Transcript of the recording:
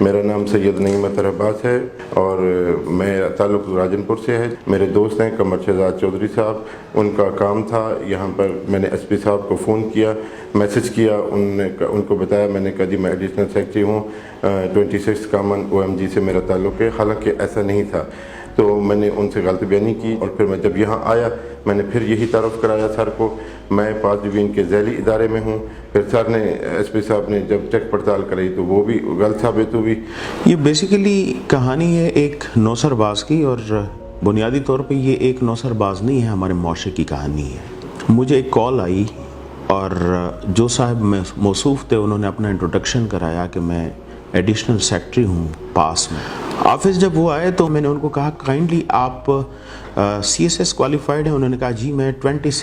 میرا نام سید نعیم اطہر عباس ہے اور میرا تعلق راجن پور سے ہے. میرے دوست ہیں قمر شہزاد چودھری صاحب, ان کا کام تھا یہاں پر. میں نے ایس پی صاحب کو فون کیا, میسج کیا, ان کو بتایا. میں نے کہا جی میں ایڈیشنل سیکرٹری ہوں, 26 کامن OMG سے میرا تعلق ہے. حالانکہ ایسا نہیں تھا. تو میں نے ان سے غلط بیانی کی اور پھر میں جب یہاں آیا میں نے پھر یہی تعارف کرایا سر کو. میں 5 ڈویژن کے ذیلی ادارے میں ہوں. پھر سر نے ایس پی صاحب نے جب چیک پڑتال کرائی تو وہ بھی غلط ثابت ہوئی. یہ بیسیکلی کہانی ہے ایک نوسر باز کی, اور بنیادی طور پہ یہ ایک نوسر باز نہیں ہے, ہمارے معاشرے کی کہانی ہے. مجھے ایک کال آئی اور جو صاحب موصوف تھے انہوں نے اپنا انٹروڈکشن کرایا کہ میں ایڈیشنل سیکرٹری ہوں پاس میں. آفس جب وہ آئے تو میں نے ان کو کہا کائنڈلی آپ CSS کوالیفائڈ ہیں؟ انہوں نے کہا جی میں 26